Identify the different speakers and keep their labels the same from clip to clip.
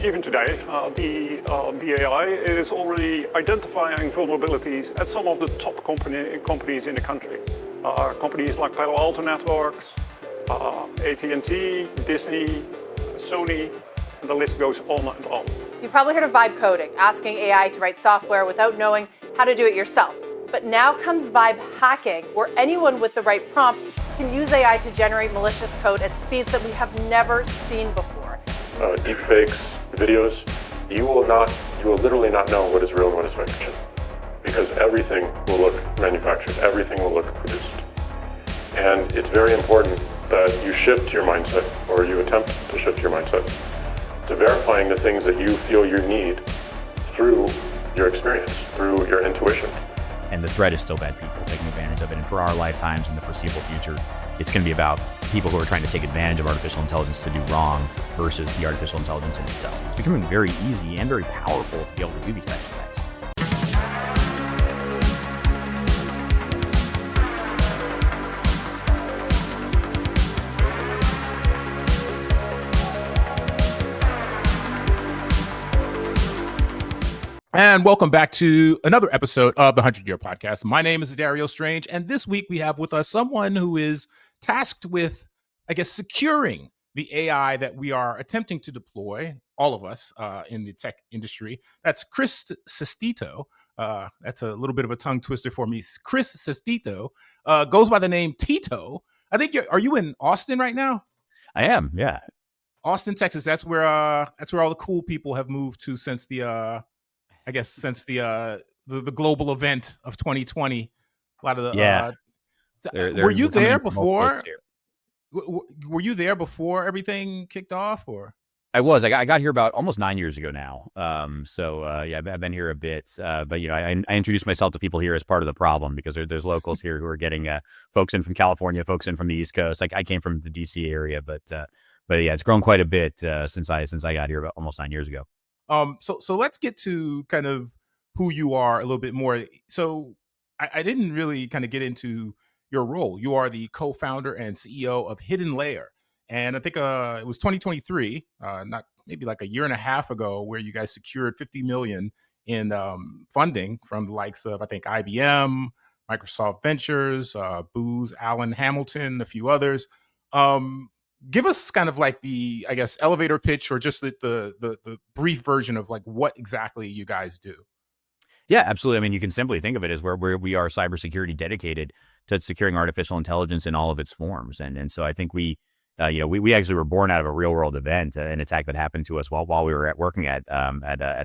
Speaker 1: Even today, the AI is already identifying vulnerabilities at some of the top companies in the country. Companies like Palo Alto Networks, AT&T, Disney, Sony, and the list goes on and on.
Speaker 2: You've probably heard of vibe coding, asking AI to write software without knowing how to do it yourself. But now comes vibe hacking, where anyone with the right prompt can use AI to generate malicious code at speeds that we have never seen before.
Speaker 3: Deepfakes, videos, you will literally not know what is real and what is fiction, because everything will look manufactured, everything will look produced. And it's very important that you shift your mindset, or you attempt to shift your mindset, to verifying the things that you feel you need through your experience, through your intuition.
Speaker 4: And the threat is still bad people taking advantage of it. And for our lifetimes in the foreseeable future, it's going to be about people who are trying to take advantage of artificial intelligence to do wrong versus the artificial intelligence in itself. It's becoming very easy and very powerful to be able to do these types of things.
Speaker 5: And welcome back to another episode of the 100-Year Podcast. My name is Adario Strange, and this week we have with us someone who is tasked with, securing the AI that we are attempting to deploy, all of us in the tech industry. That's Chris Sestito. That's a little bit of a tongue twister for me. Chris Sestito goes by the name Tito. I think are you in Austin right now?
Speaker 4: I am, yeah.
Speaker 5: Austin, Texas. That's where all the cool people have moved to since the global event of 2020. A lot of the were you there before? Were you there before everything kicked off, or?
Speaker 4: I was. I got here about almost 9 years ago now. I've been here a bit. But I introduced myself to people here as part of the problem, because there's locals here who are getting folks in from California, folks in from the East Coast. I came from the DC area, but yeah, it's grown quite a bit since I got here about almost 9 years ago.
Speaker 5: So let's get to kind of who you are a little bit more. So I didn't really kind of get into your role. You are the co-founder and CEO of Hidden Layer. And I think it was 2023, not maybe like a year and a half ago, where you guys secured $50 million in funding from the likes of, I think, IBM, Microsoft Ventures, Booz Allen Hamilton, a few others. Give us kind of like the, elevator pitch, or just the brief version of like what exactly you guys do.
Speaker 4: Yeah, absolutely. I mean, you can simply think of it as where we are cybersecurity dedicated to securing artificial intelligence in all of its forms. And so I think we actually were born out of a real world event, an attack that happened to us while we were working at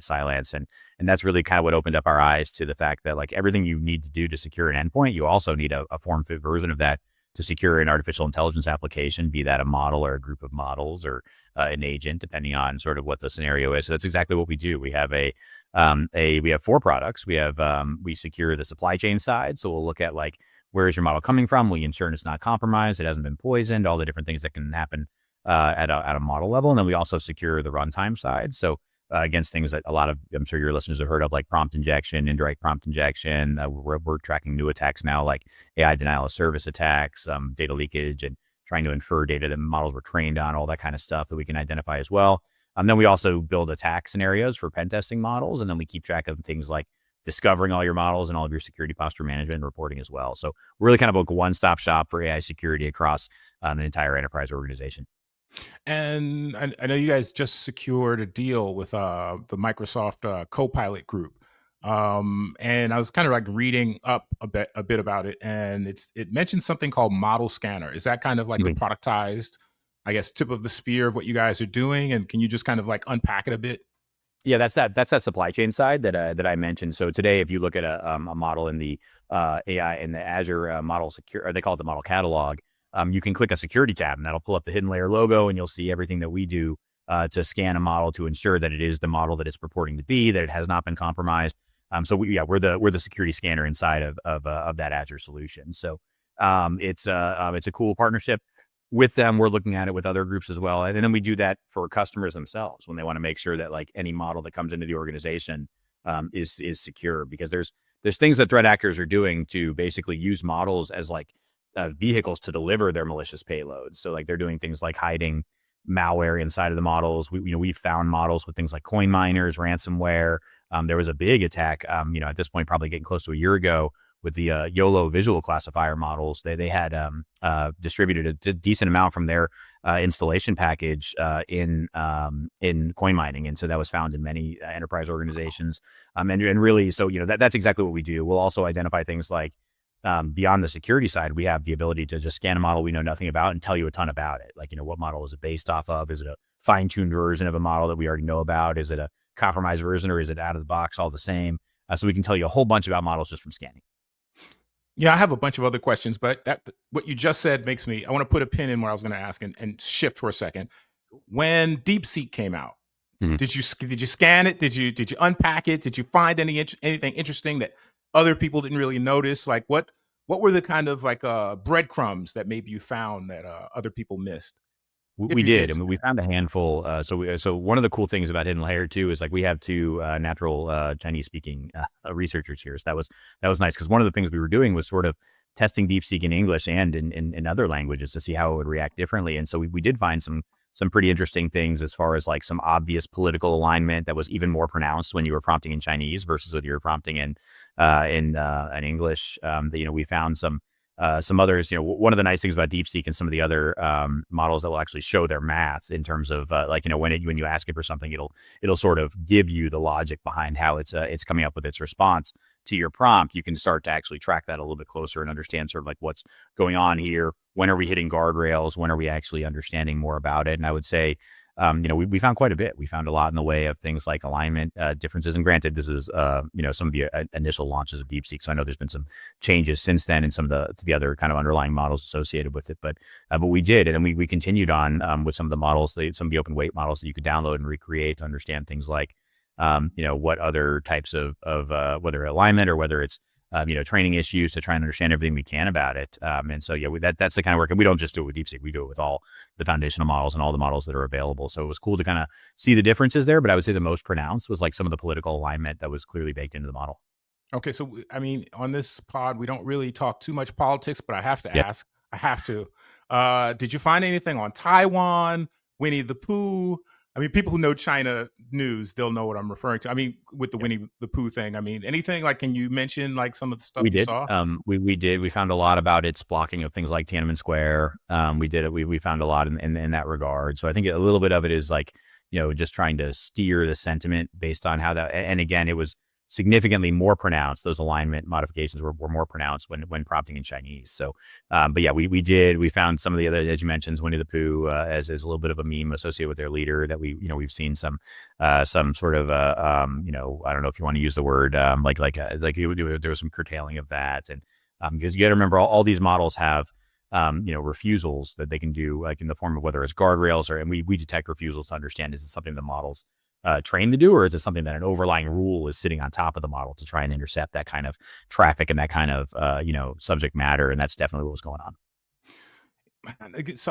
Speaker 4: Cylance. And that's really kind of what opened up our eyes to the fact that, like, everything you need to do to secure an endpoint, you also need a form fit version of that to secure an artificial intelligence application, be that a model or a group of models or an agent, depending on sort of what the scenario is. So that's exactly what we do. We have we have 4 products. We secure the supply chain side. So we'll look at, like, where is your model coming from? We ensure it's not compromised, it hasn't been poisoned, all the different things that can happen at a model level. And then we also secure the runtime side. So against things that a lot of, I'm sure your listeners have heard of, like prompt injection, indirect prompt injection. We're tracking new attacks now, like AI denial of service attacks, data leakage, and trying to infer data that models were trained on, all that kind of stuff that we can identify as well. Then we also build attack scenarios for pen testing models. And then we keep track of things like discovering all your models and all of your security posture management and reporting as well. So we're really kind of like a one-stop shop for AI security across an entire enterprise organization.
Speaker 5: And I know you guys just secured a deal with the Microsoft Copilot group. And I was kind of like reading up a bit about it, and it mentioned something called Model Scanner. Is that kind of like the productized, tip of the spear of what you guys are doing? And can you just kind of like unpack it a bit?
Speaker 4: Yeah, that's that supply chain side that I mentioned. So today, if you look at a model in the AI in the Azure model secure, or they call it the model catalog, you can click a security tab, and that'll pull up the Hidden Layer logo, and you'll see everything that we do to scan a model to ensure that it is the model that it's purporting to be, that it has not been compromised. We're the security scanner inside of that Azure solution. So it's a cool partnership with them. We're looking at it with other groups as well. And then we do that for customers themselves when they want to make sure that, like, any model that comes into the organization is secure, because there's things that threat actors are doing to basically use models as like vehicles to deliver their malicious payloads. So, like, they're doing things like hiding malware inside of the models. We've found models with things like coin miners, ransomware. There was a big attack, at this point, probably getting close to a year ago, with the YOLO visual classifier models. They had distributed a decent amount from their installation package in coin mining, and so that was found in many enterprise organizations. And really, so that's exactly what we do. We'll also identify things like, beyond the security side, we have the ability to just scan a model we know nothing about and tell you a ton about it. Like, what model is it based off of? Is it a fine-tuned version of a model that we already know about? Is it a compromised version, or is it out of the box all the same? So we can tell you a whole bunch about models just from scanning.
Speaker 5: Yeah, I have a bunch of other questions, but what you just said makes me, I want to put a pin in where I was going to ask and shift for a second. When DeepSeek came out,
Speaker 4: Mhm.
Speaker 5: did you scan it? Did you unpack it? Did you find anything interesting that other people didn't really notice? Like what were the kind of like breadcrumbs that maybe you found that other people missed? If
Speaker 4: We
Speaker 5: you
Speaker 4: did.
Speaker 5: did
Speaker 4: I mean, we
Speaker 5: scan.
Speaker 4: found a handful. So one of the cool things about Hidden Layer too is like we have two natural Chinese speaking researchers here. So that was nice, because one of the things we were doing was sort of testing DeepSeek in English and in other languages to see how it would react differently. And so we did find some pretty interesting things as far as like some obvious political alignment that was even more pronounced when you were prompting in Chinese versus when you were prompting in English. We found some others. One of the nice things about DeepSeek and some of the other models that will actually show their math in terms of when you ask it for something, it'll sort of give you the logic behind how it's coming up with its response to your prompt. You can start to actually track that a little bit closer and understand sort of like what's going on here. When are we hitting guardrails? When are we actually understanding more about it? And I would say, we found quite a bit. We found a lot in the way of things like alignment differences. And granted, this is, some of the initial launches of DeepSeek. So I know there's been some changes since then in some of the other kind of underlying models associated with it. But we did. And then we continued on with some of the models, some of the open weight models that you could download and recreate to understand things like, what other types of whether alignment or whether it's, training issues, to try and understand everything we can about it. And so, that's the kind of work. And we don't just do it with DeepSeek. We do it with all the foundational models and all the models that are available. So it was cool to kind of see the differences there. But I would say the most pronounced was like some of the political alignment that was clearly baked into the model.
Speaker 5: Okay, so I mean, on this pod, we don't really talk too much politics, but I have to
Speaker 4: Yeah,
Speaker 5: ask. I have to. Did you find anything on Taiwan, Winnie the Pooh? I mean, people who know China news, they'll know what I'm referring to. I mean, with the
Speaker 4: yeah.
Speaker 5: Winnie the Pooh thing. I mean, anything like? Can you mention like some of the stuff
Speaker 4: We
Speaker 5: you
Speaker 4: did.
Speaker 5: saw?
Speaker 4: We did. We found a lot about its blocking of things like Tiananmen Square. We did it. We found a lot in that regard. So I think a little bit of it is like, just trying to steer the sentiment based on how that. And again, it was significantly more pronounced. Those alignment modifications were more pronounced when prompting in Chinese. So, but yeah, we did. We found some of the other, as you mentioned, Winnie the Pooh as a little bit of a meme associated with their leader that we've seen some sort of I don't know if you want to use the word there was some curtailing of that. And because you got to remember, all these models have refusals that they can do, like in the form of whether it's guardrails and we detect refusals to understand, is it something the models trained to do, or is it something that an overlying rule is sitting on top of the model to try and intercept that kind of traffic and that kind of subject matter? And that's definitely what was going on.
Speaker 5: So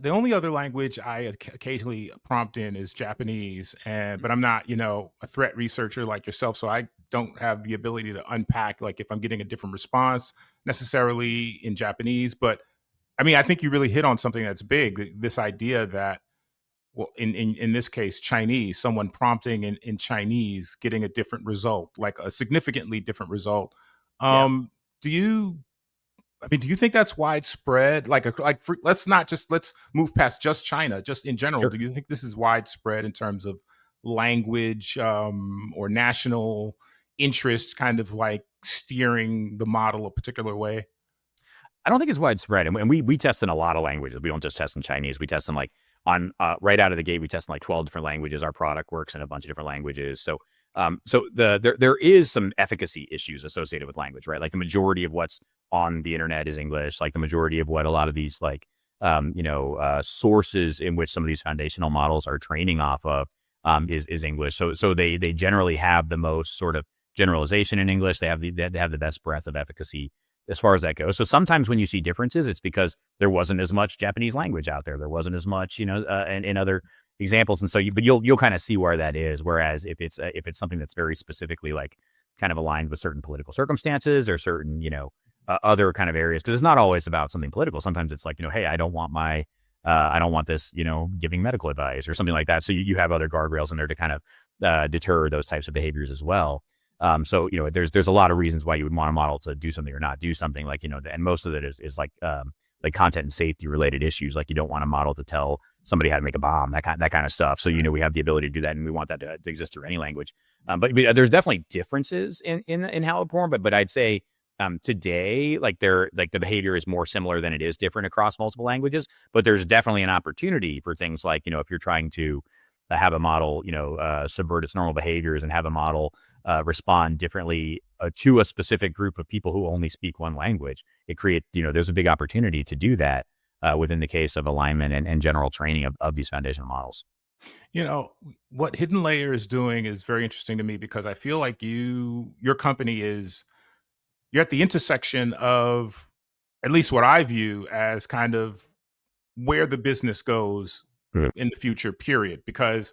Speaker 5: the only other language I occasionally prompt in is Japanese, but I'm not, a threat researcher like yourself, so I don't have the ability to unpack like if I'm getting a different response necessarily in Japanese. But I mean, I think you really hit on something that's big. This idea that, well, in this case, Chinese, someone prompting in Chinese, getting a different result, like a significantly different result.
Speaker 4: Yeah,
Speaker 5: Do you? I mean, do you think that's widespread? Let's move past just China, just in general.
Speaker 4: sure.
Speaker 5: Do you think this is widespread in terms of language or national interest, kind of like steering the model a particular way?
Speaker 4: I don't think it's widespread, and we test in a lot of languages. We don't just test in Chinese. We test in like on right out of the gate. We test in like 12 different languages. Our product works in a bunch of different languages. So there is some efficacy issues associated with language, right? Like the majority of what's on the internet is English. Like the majority of what a lot of these sources in which some of these foundational models are training off of is English. So they generally have the most sort of generalization in English. They have the best breadth of efficacy as far as that goes. So sometimes when you see differences, it's because there wasn't as much Japanese language out there. There wasn't as much, in other examples. And so you'll kind of see where that is. Whereas if it's something that's very specifically like kind of aligned with certain political circumstances or certain, other kind of areas, because it's not always about something political. Sometimes it's like, hey, I don't want my I don't want this, giving medical advice or something like that. So you have other guardrails in there to kind of deter those types of behaviors as well. So there's a lot of reasons why you would want a model to do something or not do something. Like and most of it is like content and safety related issues. Like you don't want a model to tell somebody how to make a bomb, that kind of stuff. So we have the ability to do that, and we want that to exist through any language. But there's definitely differences in how it performs. But I'd say today, like the behavior is more similar than it is different across multiple languages. But there's definitely an opportunity for things like if you're trying to have a model subvert its normal behaviors and have a model respond differently to a specific group of people who only speak one language. It creates there's a big opportunity to do that within the case of alignment and general training of these foundational models.
Speaker 5: What Hidden Layer is doing is very interesting to me, because I feel like your company you're at the intersection of at least what I view as kind of where the business goes in the future, period. Because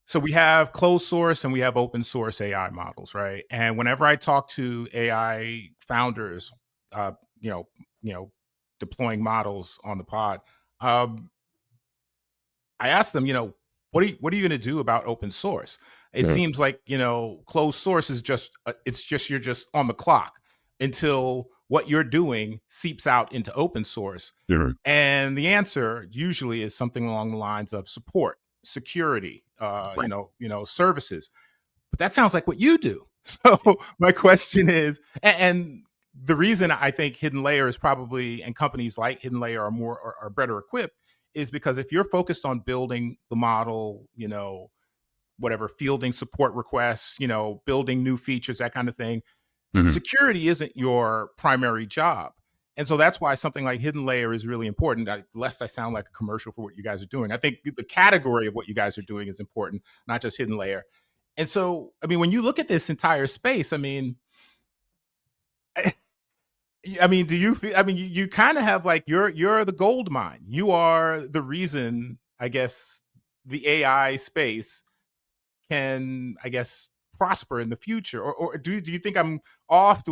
Speaker 5: so we have closed source and we have open source AI models, right? And whenever I talk to AI founders, uh, you know, deploying models on the pod, um, I ask them, what are you going to do about open source? It seems like closed source is just you're just on the clock until what you're doing seeps out into open source. And the answer usually is something along the lines of support, security, services. But that sounds like what you do. So my question is, and the reason I think Hidden Layer is probably, and companies like Hidden Layer are better equipped, is because if you're focused on building the model, whatever, fielding support requests, building new features, that kind of thing, security isn't your primary job. And so that's why something like Hidden Layer is really important. Lest I sound like a commercial for what you guys are doing, I think the category of what you guys are doing is important, not just Hidden Layer. And so, when you look at this entire space, do you feel, you kind of have like, you're the gold mine. You are the reason, I guess, the AI space can, I guess, prosper in the future. Or do you think I'm off?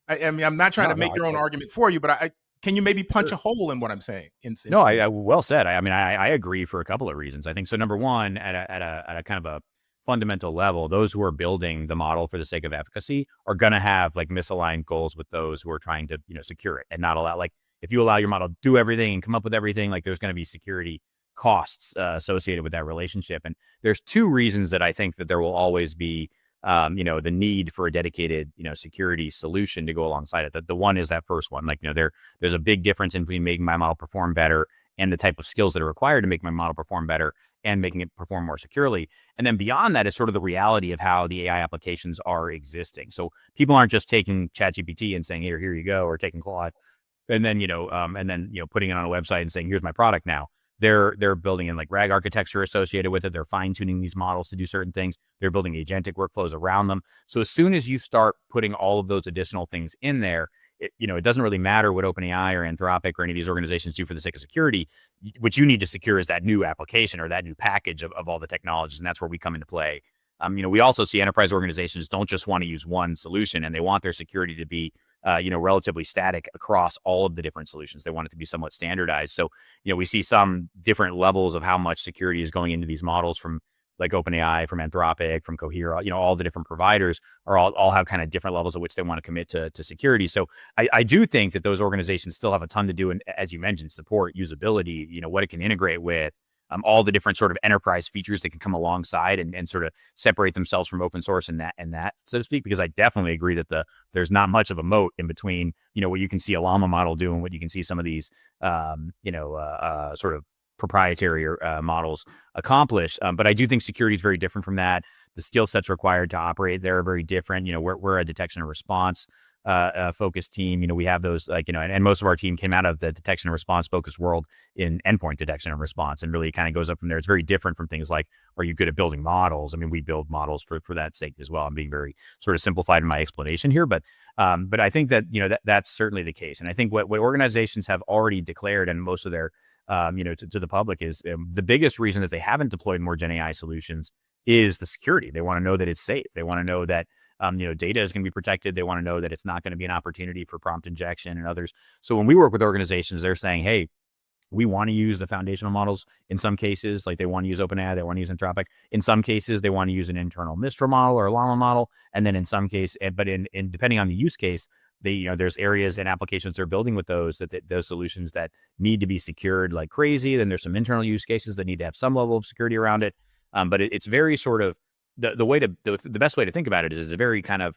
Speaker 5: I'm not trying to make your own argument for you, but can you maybe punch a hole in what I'm saying?
Speaker 4: No, I well said. I agree for a couple of reasons. I think so. Number one, at a kind of a fundamental level, those who are building the model for the sake of efficacy are going to have like misaligned goals with those who are trying to secure it, and not allow, like, if you allow your model to do everything and come up with everything, like there's going to be security costs associated with that relationship. And there's two reasons that I think that there will always be the need for a dedicated security solution to go alongside it. The one is that first one, like there's a big difference in between making my model perform better and the type of skills that are required to make my model perform better and making it perform more securely. And then beyond that is sort of the reality of how the AI applications are existing. So people aren't just taking ChatGPT and saying, here you go, or taking Claude and then putting it on a website and saying, here's my product now. They're building in like RAG architecture associated with it. They're fine tuning these models to do certain things. They're building agentic workflows around them. So as soon as you start putting all of those additional things in there, it doesn't really matter what OpenAI or Anthropic or any of these organizations do for the sake of security. What you need to secure is that new application or that new package of all the technologies. And that's where we come into play. We also see enterprise organizations don't just want to use one solution, and they want their security to be relatively static across all of the different solutions. They want it to be somewhat standardized. So, we see some different levels of how much security is going into these models from like OpenAI, from Anthropic, from Cohere, all the different providers are all have kind of different levels at which they want to commit to security. So I do think that those organizations still have a ton to do. And as you mentioned, support, usability, what it can integrate with, all the different sort of enterprise features that can come alongside and sort of separate themselves from open source and that, so to speak, because I definitely agree that there's not much of a moat in between, what you can see a Llama model do and what you can see some of these, sort of proprietary models accomplish. But I do think security is very different from that. The skill sets required to operate there are very different. We're a detection and response focused team. We have those and most of our team came out of the detection and response focused world in endpoint detection and response, and really kind of goes up from there. It's very different from things like, are you good at building models? We build models for that sake as well. I'm being very sort of simplified in my explanation here, but I think that that's certainly the case. And I think what organizations have already declared, and most of their to the public, is the biggest reason that they haven't deployed more Gen AI solutions is the security. They want to know that it's safe. They want to know that data is going to be protected. They want to know that it's not going to be an opportunity for prompt injection and others. So when we work with organizations, they're saying, hey, we want to use the foundational models in some cases, like they want to use OpenAI, they want to use Anthropic. In some cases, they want to use an internal Mistral model or a Llama model. And then in some case, but in depending on the use case, there's areas and applications they're building with those solutions that need to be secured like crazy. Then there's some internal use cases that need to have some level of security around it. But it's very sort of the best way to think about it is a very kind of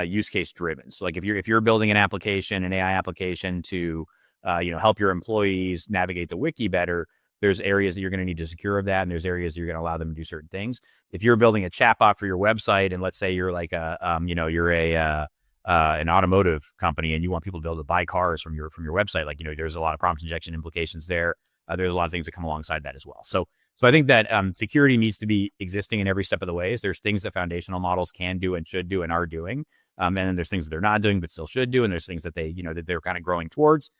Speaker 4: use case driven. So like if you're building an application, an AI application to help your employees navigate the wiki better, there's areas that you're going to need to secure of that, and there's areas that you're going to allow them to do certain things. If you're building a chatbot for your website, and let's say you're like an automotive company and you want people to be able to buy cars from your website, like there's a lot of prompt injection implications there. There's a lot of things that come alongside that as well. So I think that security needs to be existing in every step of the ways. There's things that foundational models can do and should do and are doing. And then there's things that they're not doing, but still should do. And there's things that that they're kind of growing towards.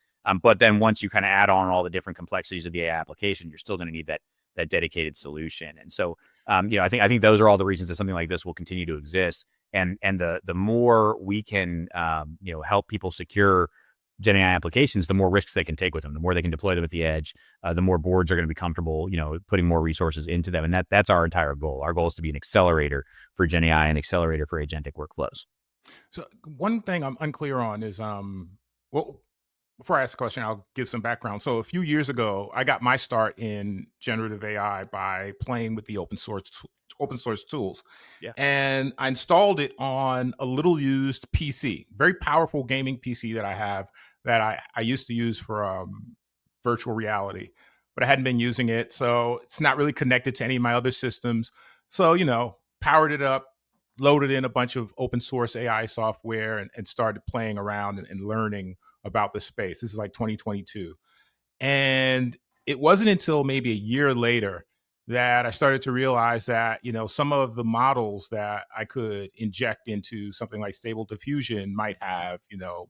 Speaker 4: But then once you kind of add on all the different complexities of the AI application, you're still going to need that dedicated solution. And so, I think those are all the reasons that something like this will continue to exist. And the more we can, help people secure Gen AI applications, the more risks they can take with them, the more they can deploy them at the edge, the more boards are going to be comfortable, putting more resources into them. And that's our entire goal. Our goal is to be an accelerator for Gen AI, an accelerator for agentic workflows.
Speaker 5: So one thing I'm unclear on is, well, before I ask the question, I'll give some background. So a few years ago, I got my start in generative AI by playing with the open source tools.
Speaker 4: Yeah.
Speaker 5: And I installed it on a little used PC, very powerful gaming PC that I have that I used to use for virtual reality, but I hadn't been using it. So it's not really connected to any of my other systems. So, powered it up, loaded in a bunch of open source AI software and started playing around and learning about the space. This is like 2022. And it wasn't until maybe a year later that I started to realize that, some of the models that I could inject into something like Stable Diffusion might have,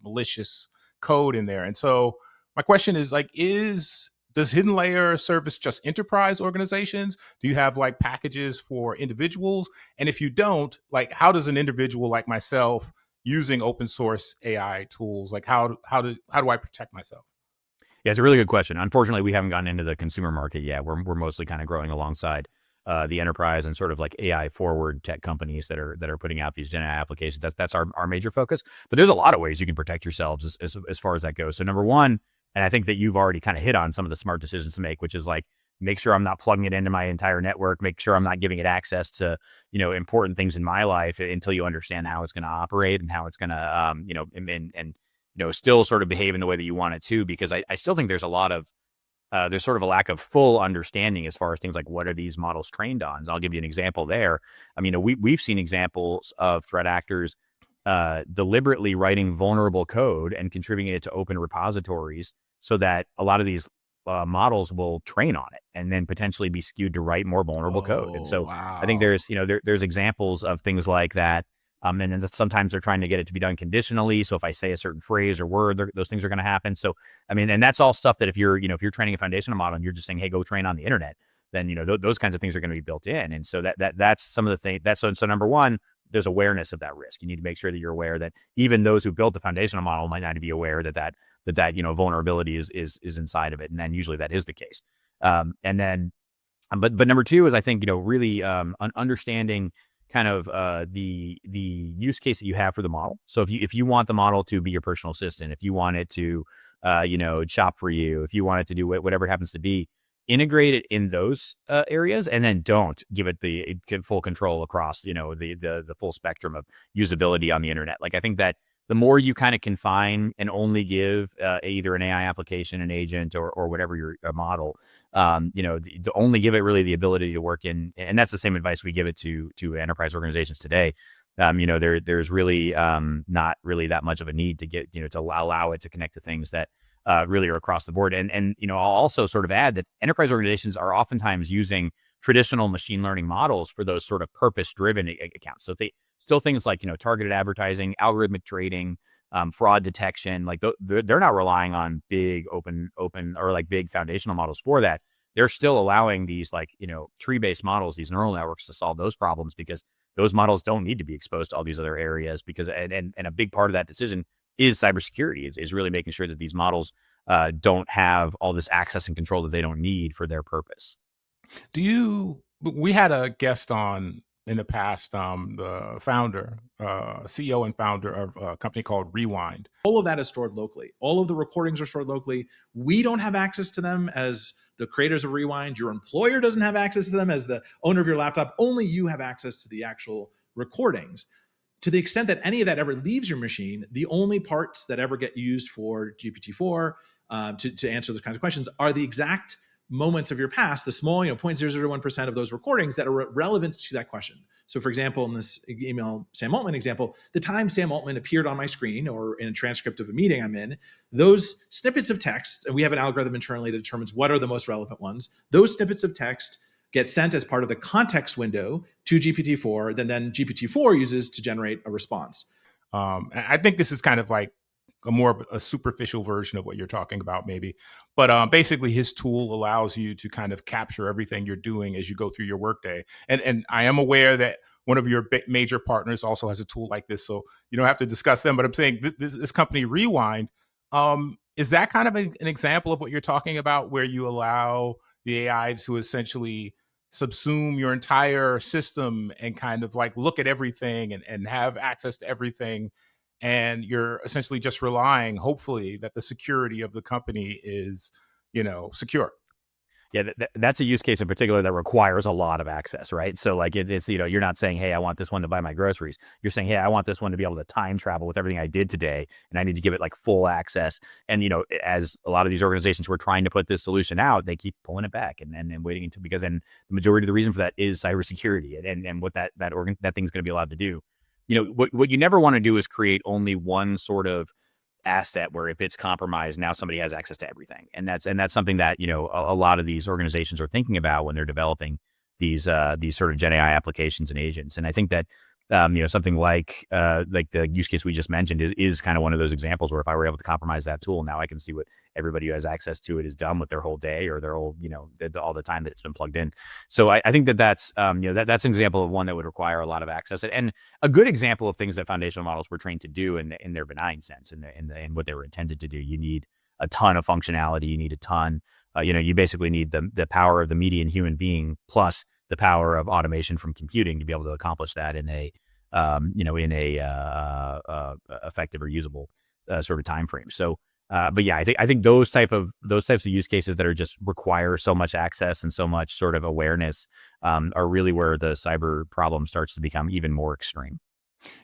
Speaker 5: malicious code in there. And so my question is does Hidden Layer service just enterprise organizations? Do you have like packages for individuals? And if you don't, like, how does an individual like myself using open source AI tools, like how do I protect myself?
Speaker 4: Yeah, it's a really good question. Unfortunately, we haven't gotten into the consumer market yet. We're mostly kind of growing alongside the enterprise and sort of like AI forward tech companies that are putting out these Gen AI applications. That's our major focus. But there's a lot of ways you can protect yourselves as far as that goes. So number one, and I think that you've already kind of hit on some of the smart decisions to make, which is like, make sure I'm not plugging it into my entire network, make sure I'm not giving it access to, important things in my life until you understand how it's going to operate and how it's going to, still sort of behave in the way that you want it to, because I still think there's a lot of, there's sort of a lack of full understanding as far as things like what are these models trained on. And I'll give you an example there. I mean, we've seen examples of threat actors deliberately writing vulnerable code and contributing it to open repositories so that a lot of these models will train on it and then potentially be skewed to write more vulnerable code. And so
Speaker 5: wow.
Speaker 4: I think there's, there's examples of things like that. And then sometimes they're trying to get it to be done conditionally. So if I say a certain phrase or word, those things are going to happen. So, I mean, and that's all stuff that if you're training a foundational model and you're just saying, hey, go train on the internet, then, those kinds of things are going to be built in. And so that's some of the things so number one, there's awareness of that risk. You need to make sure that you're aware that even those who built the foundational model might not be aware that vulnerability is inside of it. And then usually that is the case. And then, but number two is I think, really understanding kind of the use case that you have for the model. So if you want the model to be your personal assistant, if you want it to, shop for you, if you want it to do whatever it happens to be, integrate it in those areas, and then don't give it the full control across, the full spectrum of usability on the internet. Like, I think that the more you kind of confine and only give either an AI application, an agent, or whatever your model, to only give it really the ability to work in, and that's the same advice we give it to enterprise organizations today. There's really not really that much of a need to get, to allow it to connect to things that really are across the board. And I'll also sort of add that enterprise organizations are oftentimes using traditional machine learning models for those sort of purpose-driven accounts. So still things like, targeted advertising, algorithmic trading, fraud detection, like they're not relying on big open or like big foundational models for that. They're still allowing these like, tree-based models, these neural networks to solve those problems, because those models don't need to be exposed to all these other areas, because, and a big part of that decision is cybersecurity, is really making sure that these models don't have all this access and control that they don't need for their purpose.
Speaker 5: We had a guest on in the past, the founder, CEO and founder of a company called Rewind.
Speaker 6: All of that is stored locally. All of the recordings are stored locally. We don't have access to them as the creators of Rewind. Your employer doesn't have access to them as the owner of your laptop. Only you have access to the actual recordings. To the extent that any of that ever leaves your machine, the only parts that ever get used for GPT-4 to answer those kinds of questions are the exact moments of your past, the small, 0.001% of those recordings that are relevant to that question. So for example, in this email Sam Altman example, the time Sam Altman appeared on my screen or in a transcript of a meeting I'm in, those snippets of text, and we have an algorithm internally that determines what are the most relevant ones, those snippets of text get sent as part of the context window to GPT-4, then GPT-4 uses to generate a response.
Speaker 5: I think this is kind of like more of a superficial version of what you're talking about, maybe. But basically, his tool allows you to kind of capture everything you're doing as you go through your workday. And I am aware that one of your major partners also has a tool like this, so you don't have to discuss them. But I'm saying this company, Rewind, is that kind of an example of what you're talking about, where you allow the AI to essentially subsume your entire system and kind of like look at everything and have access to everything, and you're essentially just relying, hopefully, that the security of the company is, secure?
Speaker 4: Yeah, that's a use case in particular that requires a lot of access, right? So like it's, you're not saying, hey, I want this one to buy my groceries. You're saying, hey, I want this one to be able to time travel with everything I did today, and I need to give it like full access. And, as a lot of these organizations were trying to put this solution out, they keep pulling it back and waiting until, because then the majority of the reason for that is cybersecurity and what that thing's going to be allowed to do. What you never want to do is create only one sort of asset where if it's compromised, now somebody has access to everything. And that's something that, a lot of these organizations are thinking about when they're developing these sort of Gen AI applications and agents. And I think that, something like the use case we just mentioned is kind of one of those examples where if I were able to compromise that tool, now I can see what everybody who has access to it is done with their whole day or their whole, all the time that it's been plugged in. So I think that's that's an example of one that would require a lot of access, and a good example of things that foundational models were trained to do in their benign sense and what they were intended to do. You need a ton of functionality. You need a ton, you basically need the power of the median human being plus the power of automation from computing to be able to accomplish that in a effective or usable sort of time frame. So, but yeah, I think those types of use cases that are just require so much access and so much sort of awareness are really where the cyber problem starts to become even more extreme.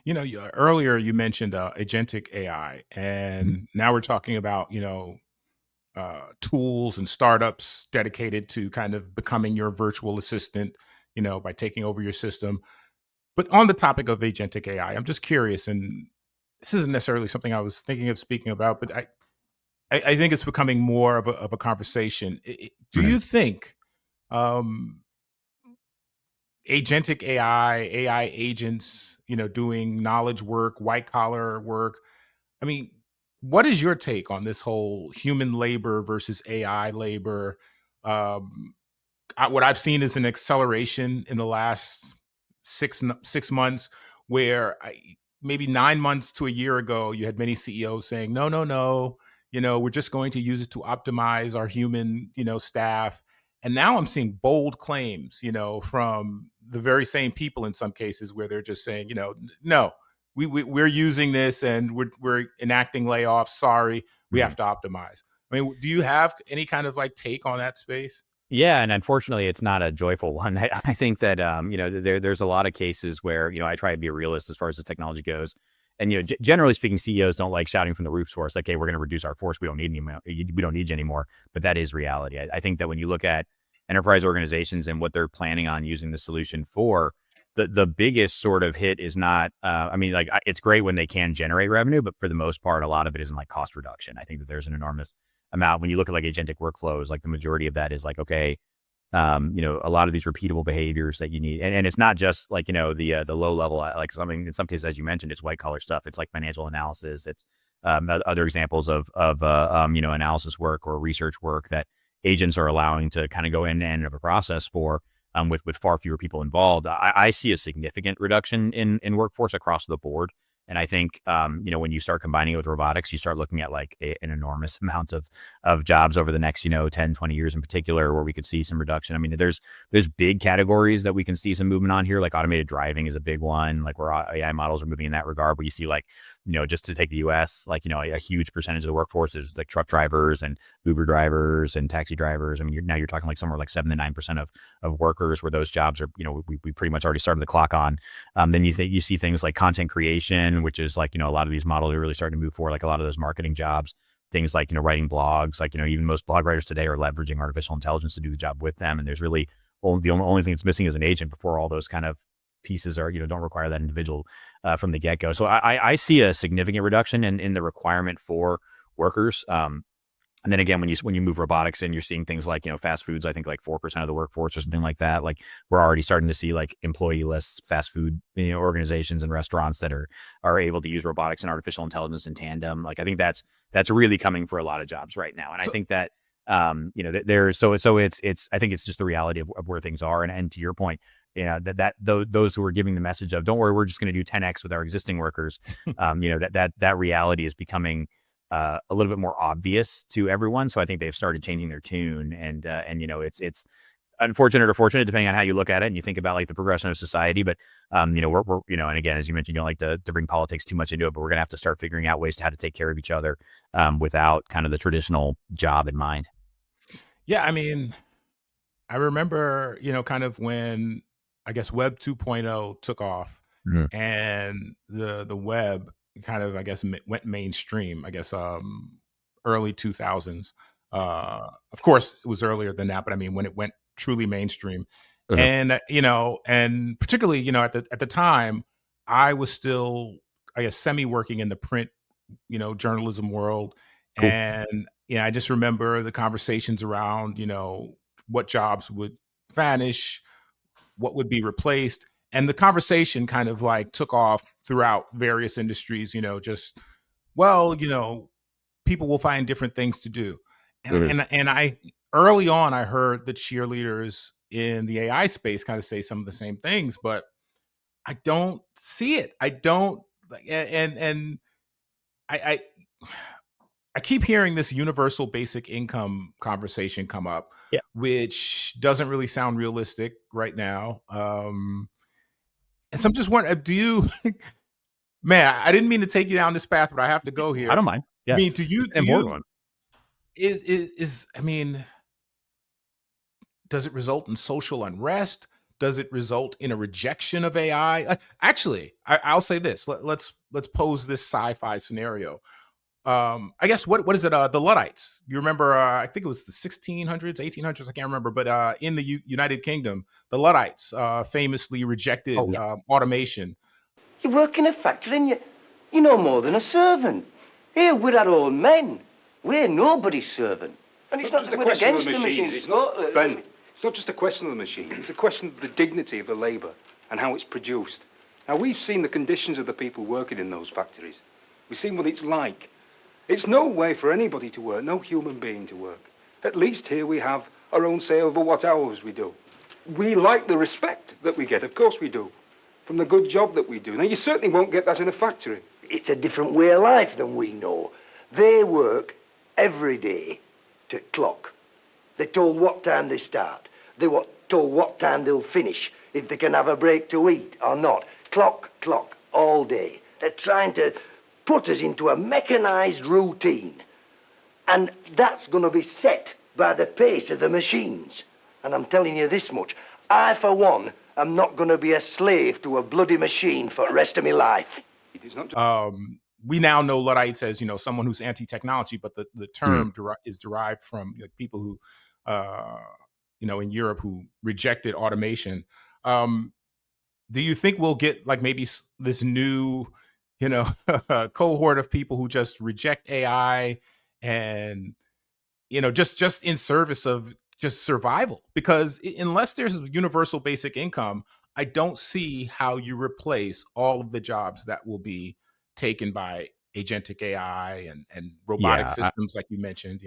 Speaker 5: Earlier you mentioned agentic AI, and now we're talking about tools and startups dedicated to kind of becoming your virtual assistant, by taking over your system. But on the topic of agentic AI, I'm just curious, and this isn't necessarily something I was thinking of speaking about, but I think it's becoming more of a conversation. Do you think agentic AI agents, doing knowledge work, white collar work? I mean, what is your take on this whole human labor versus AI labor? What I've seen is an acceleration in the last six months, where maybe 9 months to a year ago, you had many CEOs saying, no, we're just going to use it to optimize our human, staff. And now I'm seeing bold claims, from the very same people in some cases, where they're just saying, no, we're using this and we're enacting layoffs. Sorry, we have to optimize. I mean, do you have any kind of like take on that space?
Speaker 4: Yeah, and unfortunately, it's not a joyful one. I think that there's a lot of cases where I try to be a realist as far as the technology goes, and generally speaking, CEOs don't like shouting from the roofs for us, like, "Hey, we're going to reduce our force. We don't need anymore. We don't need you anymore." But that is reality. I think that when you look at enterprise organizations and what they're planning on using the solution for, the biggest sort of hit is not. It's great when they can generate revenue, but for the most part, a lot of it isn't like cost reduction. I think that there's an enormous amount when you look at like agentic workflows, like the majority of that is like, okay, a lot of these repeatable behaviors that you need, and it's not just like the low level, like something in some cases, as you mentioned, it's white collar stuff. It's like financial analysis. It's other examples of analysis work or research work that agents are allowing to kind of go in and end of a process for with far fewer people involved. I see a significant reduction in workforce across the board And I think, when you start combining it with robotics, you start looking at like an enormous amount of jobs over the next, 10, 20 years in particular, where we could see some reduction. I mean, there's big categories that we can see some movement on here. Like automated driving is a big one, like where AI models are moving in that regard, where you see like, just to take the US, like, a huge percentage of the workforce is like truck drivers and Uber drivers and taxi drivers. I mean, you're talking like somewhere like 7 to 9% of workers where those jobs are, we pretty much already started the clock on. Then you see things like content creation, which is like, a lot of these models are really starting to move forward, like a lot of those marketing jobs, things like, writing blogs, like, even most blog writers today are leveraging artificial intelligence to do the job with them. And there's really the only thing that's missing is an agent before all those kind of pieces are, don't require that individual from the get go. So I see a significant reduction in the requirement for workers. And then again, when you move robotics in, you're seeing things like, fast foods, I think like 4% of the workforce or something like that. Like we're already starting to see like employee-less fast food, organizations and restaurants that are able to use robotics and artificial intelligence in tandem. Like I think that's really coming for a lot of jobs right now. And I think that, I think it's just the reality of where things are. And to your point, those who are giving the message of, don't worry, we're just going to do 10X with our existing workers. That reality is becoming a little bit more obvious to everyone. So I think they've started changing their tune, and it's unfortunate or fortunate depending on how you look at it and you think about like the progression of society. But we're and again, as you mentioned, you don't like to bring politics too much into it, but we're gonna have to start figuring out ways to how to take care of each other without kind of the traditional job in mind.
Speaker 5: Yeah, I mean, I remember, kind of when I guess Web 2.0 took off
Speaker 4: Mhm.
Speaker 5: and the web kind of, I guess, went mainstream, I guess, early 2000s. Of course, it was earlier than that, but I mean, when it went truly mainstream.
Speaker 4: Uh-huh.
Speaker 5: And, and particularly, at the time, I was still, I guess, semi working in the print, journalism world.
Speaker 4: Cool.
Speaker 5: And, I just remember the conversations around, what jobs would vanish, what would be replaced. And the conversation kind of like took off throughout various industries, just, well, people will find different things to do. And
Speaker 4: Mhm.
Speaker 5: and I early on I heard the cheerleaders in the AI space kind of say some of the same things, but I don't see it. I don't like and I I keep hearing this universal basic income conversation come up,
Speaker 4: Yeah.
Speaker 5: which doesn't really sound realistic right now. And so I'm just wondering, do you, man, I didn't mean to take you down this path, but I have to go
Speaker 4: I
Speaker 5: here.
Speaker 4: don't mind.
Speaker 5: I
Speaker 4: Yeah.
Speaker 5: mean,
Speaker 4: It's an important one.
Speaker 5: I mean, does it result in social unrest? Does it result in a rejection of AI? Actually, I'll say this. Let's pose this sci-fi scenario. I guess what is it? The Luddites. You remember? I think it was the 1600s, 1800s. I can't remember. But in the United Kingdom, the Luddites famously
Speaker 4: Oh
Speaker 5: rejected
Speaker 4: yeah.
Speaker 5: automation.
Speaker 7: You work in a factory and you're no more than a servant. Here, we're our own men. We're nobody's servant. And it's not
Speaker 8: just
Speaker 7: that
Speaker 8: a
Speaker 7: we're
Speaker 8: question of
Speaker 7: against
Speaker 8: the
Speaker 7: the
Speaker 8: machines.
Speaker 7: machines.
Speaker 8: It's not, Ben, it's not just a question of the machine. It's a question of the dignity of the labour and how it's produced. Now, we've seen the conditions of the people working in those factories. We've seen what it's like. It's no way for anybody to work, no human being to work. At least here we have our own say over what hours we do. We like the respect that we get, of course we do, from the good job that we do. Now, you certainly won't get that in a factory.
Speaker 7: It's a different way of life than we know. They work every day to clock. They're told what time they start. They're told what time they'll finish, if they can have a break to eat or not. Clock, clock, all day. They're trying to put us into a mechanized routine. And that's going to be set by the pace of the machines. And I'm telling you this much, I, for one, am not going to be a slave to a bloody machine for the rest of my life.
Speaker 8: It's not just
Speaker 5: We now know Luddites as someone who's anti-technology, but the
Speaker 4: Mhm.
Speaker 5: term is derived from people who in Europe who rejected automation. Do you think we'll get like maybe this new cohort of people who just reject AI and just in service of just survival? Because unless there's a universal basic income, I don't see how you replace all of the jobs that will be taken by agentic AI and robotic
Speaker 4: Yeah.
Speaker 5: systems like you mentioned.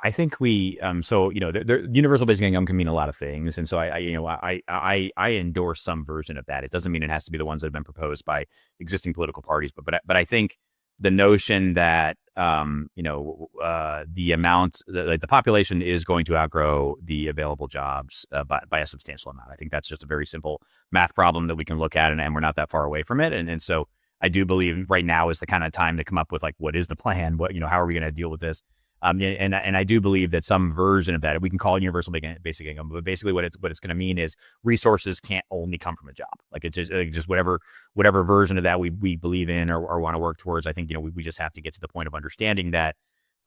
Speaker 4: I think we, so, universal basic income can mean a lot of things. And so I endorse some version of that. It doesn't mean it has to be the ones that have been proposed by existing political parties, but I think the notion that, the amount, the population is going to outgrow the available jobs by a substantial amount. I think that's just a very simple math problem that we can look at, and we're not that far away from it. And so I do believe right now is the kind of time to come up with like, what is the plan? How are we going to deal with this? And I do believe that some version of that, we can call it universal basic income, but basically what it's going to mean is resources can't only come from a job. Like it's just whatever version of that we believe in or want to work towards. I think, we just have to get to the point of understanding that,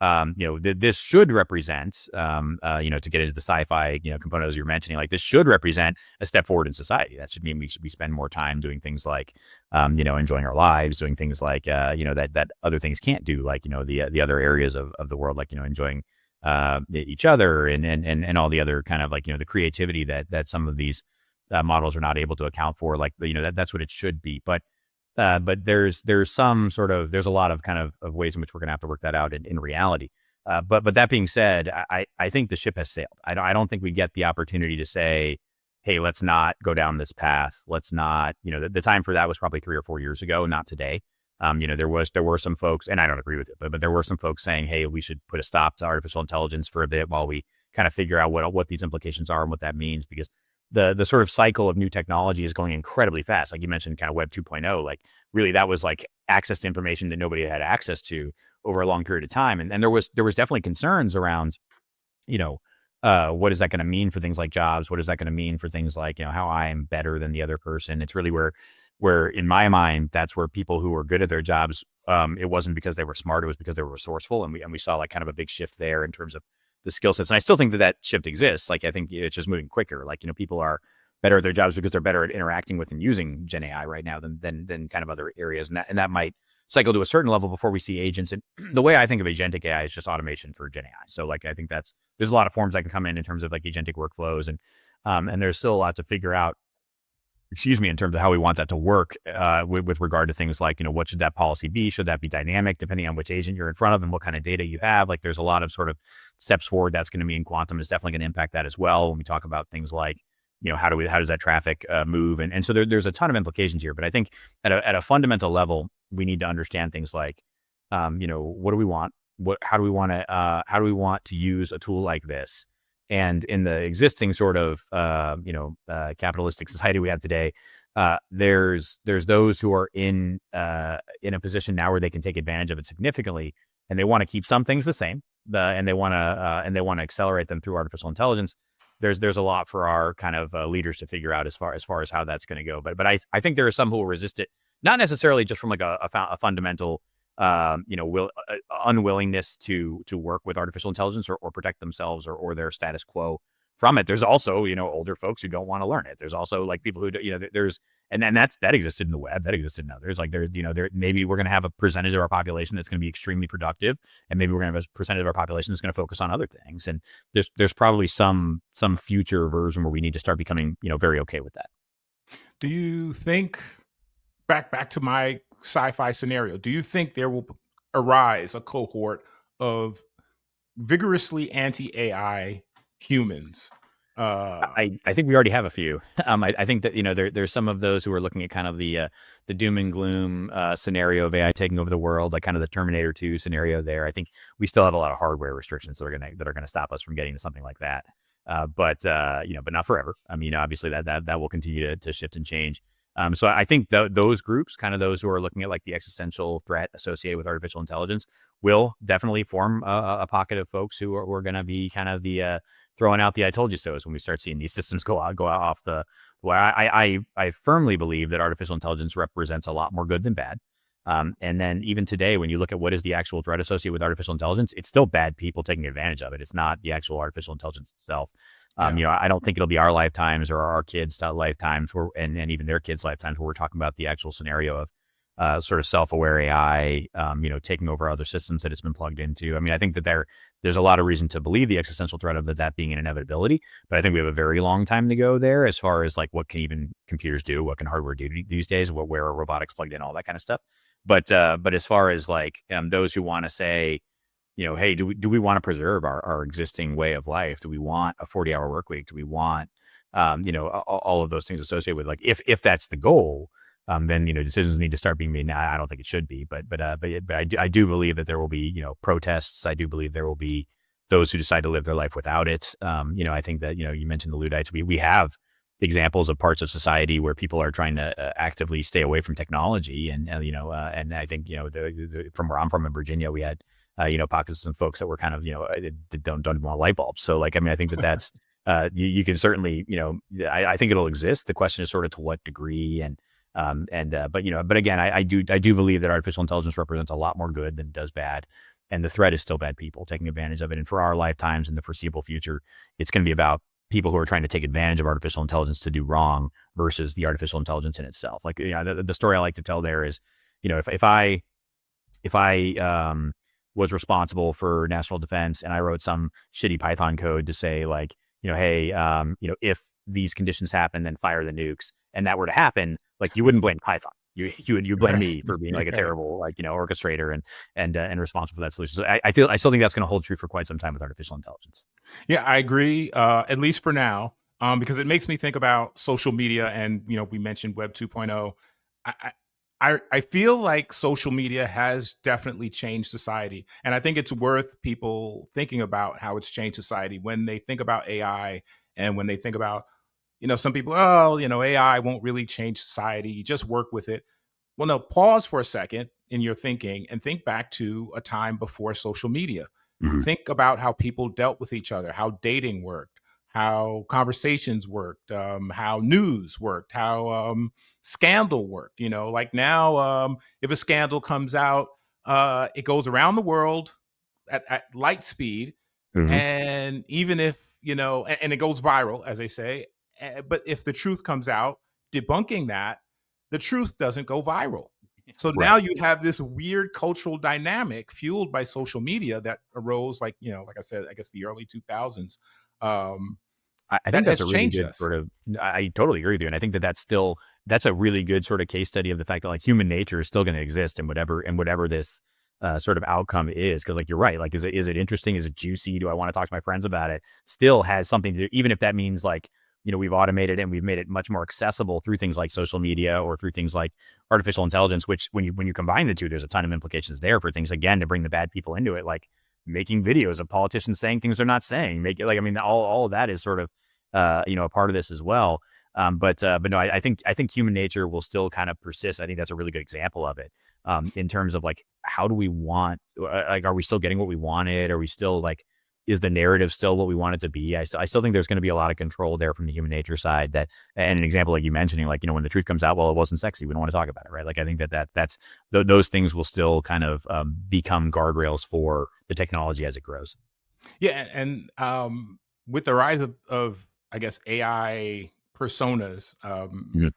Speaker 4: this should represent, to get into the sci-fi, component as you're mentioning, like this should represent a step forward in society. That should mean we spend more time doing things like, enjoying our lives, doing things like, that other things can't do, like, the other areas of the world, like, enjoying each other and all the other kind of like, the creativity that some of these models are not able to account for. Like, that's what it should be. But there's some sort of, there's a lot of kind of ways in which we're going to have to work that out in reality. But that being said, I think the ship has sailed. I don't think we get the opportunity to say, hey, let's not go down this path. Let's not, the time for that was probably 3 or 4 years ago, not today. There were some folks, and I don't agree with it, but there were some folks saying, hey, we should put a stop to artificial intelligence for a bit while we kind of figure out what these implications are and what that means, because the sort of cycle of new technology is going incredibly fast. Like you mentioned, kind of Web 2.0, like really that was like access to information that nobody had access to over a long period of time. And there was definitely concerns around, what is that going to mean for things like jobs? What is that going to mean for things like, how I am better than the other person? It's really where in my mind, that's where people who were good at their jobs, it wasn't because they were smart, it was because they were resourceful. And we saw like kind of a big shift there in terms of the skill sets. And I still think that shift exists. Like, I think it's just moving quicker. Like, people are better at their jobs because they're better at interacting with and using Gen AI right now than kind of other areas. And that might cycle to a certain level before we see agents. And the way I think of agentic AI is just automation for Gen AI. So like, I think there's a lot of forms that can come in terms of like agentic workflows, and there's still a lot to figure out, in terms of how we want that to work, with regard to things like, what should that policy be? Should that be dynamic depending on which agent you're in front of and what kind of data you have? Like, there's a lot of sort of steps forward that's going to mean quantum is definitely going to impact that as well. When we talk about things like, how does that traffic move? And so there's a ton of implications here, but I think at a fundamental level, we need to understand things like, what do we want? How do we want to use a tool like this? And in the existing sort of, capitalistic society we have today, there's those who are in a position now where they can take advantage of it significantly, and they want to keep some things the same, and they want to accelerate them through artificial intelligence. There's a lot for our kind of leaders to figure out as far as how that's going to go. But I think there are some who will resist it, not necessarily just from like a fundamental unwillingness to work with artificial intelligence or protect themselves or their status quo from it. There's also, older folks who don't want to learn it. There's also like people who, there's, and then that existed in the web, that existed in others. Like there, maybe we're going to have a percentage of our population that's going to be extremely productive, and maybe we're going to have a percentage of our population that's going to focus on other things. And there's probably some future version where we need to start becoming, very okay with that.
Speaker 5: Do you think, back to my sci-fi scenario, do you think there will arise a cohort of vigorously anti-AI humans?
Speaker 4: I think we already have a few. I think that there's some of those who are looking at kind of the doom and gloom scenario of AI taking over the world, like kind of the Terminator 2 scenario there. I think we still have a lot of hardware restrictions that are gonna stop us from getting to something like that. But not forever. I mean, obviously that will continue to shift and change. So I think those groups, kind of those who are looking at like the existential threat associated with artificial intelligence, will definitely form a pocket of folks who are going to be kind of the throwing out the "I told you so"s when we start seeing these systems go out off the. Well, I firmly believe that artificial intelligence represents a lot more good than bad. And then even today, when you look at what is the actual threat associated with artificial intelligence, it's still bad people taking advantage of it. It's not the actual artificial intelligence itself. I don't think it'll be our lifetimes or our kids' lifetimes, and even their kids' lifetimes, where we're talking about the actual scenario of sort of self-aware AI, taking over other systems that it's been plugged into. I mean, I think that there's a lot of reason to believe the existential threat of that being an inevitability, but I think we have a very long time to go there as far as like what can even computers do, what can hardware do these days, where are robotics plugged in, all that kind of stuff. But as far as like those who want to say, hey, do we want to preserve our existing way of life? Do we want a 40-hour work week? Do we want, all of those things associated with, like, if that's the goal, then, decisions need to start being made now. I don't think it should be, but I do believe that there will be, protests. I do believe there will be those who decide to live their life without it. I think that, you mentioned the Luddites. We have examples of parts of society where people are trying to actively stay away from technology. And, and I think, from where I'm from in Virginia, we had, pockets of folks that were kind of, don't want light bulbs. So, like, I mean, I think that's, you can certainly, I think it'll exist. The question is sort of to what degree, but again, I do believe that artificial intelligence represents a lot more good than it does bad. And the threat is still bad people taking advantage of it. And for our lifetimes in the foreseeable future, it's going to be about people who are trying to take advantage of artificial intelligence to do wrong versus the artificial intelligence in itself. Like, the story I like to tell there is, if I was responsible for national defense and I wrote some shitty Python code to say, like, hey, if these conditions happen, then fire the nukes, and that were to happen, like, you wouldn't blame Python. You blame me for being like a terrible, like, orchestrator and responsible for that solution. So I still think that's going to hold true for quite some time with artificial intelligence.
Speaker 5: Yeah, I agree. At least for now, because it makes me think about social media, and we mentioned Web 2.0. I feel like social media has definitely changed society, and I think it's worth people thinking about how it's changed society when they think about AI, and when they think about, some people, oh, AI won't really change society. You just work with it. Well, no, pause for a second in your thinking and think back to a time before social media.
Speaker 4: Mhm.
Speaker 5: Think about how people dealt with each other, how dating worked, how conversations worked, how news worked, how scandal worked. Like now, if a scandal comes out, it goes around the world at light speed.
Speaker 4: Mhm.
Speaker 5: And even if, and it goes viral, as they say, but if the truth comes out debunking that, the truth doesn't go viral. So now
Speaker 4: Right.
Speaker 5: you have this weird cultural dynamic fueled by social media that arose, like, like I said, I guess the early 2000s. Um,
Speaker 4: I think
Speaker 5: that
Speaker 4: that's
Speaker 5: has
Speaker 4: a really
Speaker 5: changed
Speaker 4: good
Speaker 5: us.
Speaker 4: sort of. I totally agree with you, and I think that that's a really good sort of case study of the fact that, like, human nature is still going to exist in whatever this sort of outcome is. Because, like, you're right. Like, is it interesting? Is it juicy? Do I want to talk to my friends about it? Still has something to do, even if that means, like, we've automated it and we've made it much more accessible through things like social media or through things like artificial intelligence. Which, when you combine the two, there's a ton of implications there for things, again, to bring the bad people into it, like making videos of politicians saying things they're not saying. Make it, like, I mean, all of that is sort of a part of this as well. But no, I think human nature will still kind of persist. I think that's a really good example of it. In terms of, like, how do we want, like, are we still getting what we wanted? Are we still, like, is the narrative still what we want it to be? I still think there's going to be a lot of control there from the human nature side, and an example like you mentioning, like, when the truth comes out, well, it wasn't sexy, we don't want to talk about it. Right. Like, I think those things will still kind of become guardrails for the technology as it grows.
Speaker 5: Yeah, and with the rise of I guess AI personas,
Speaker 4: Mhm.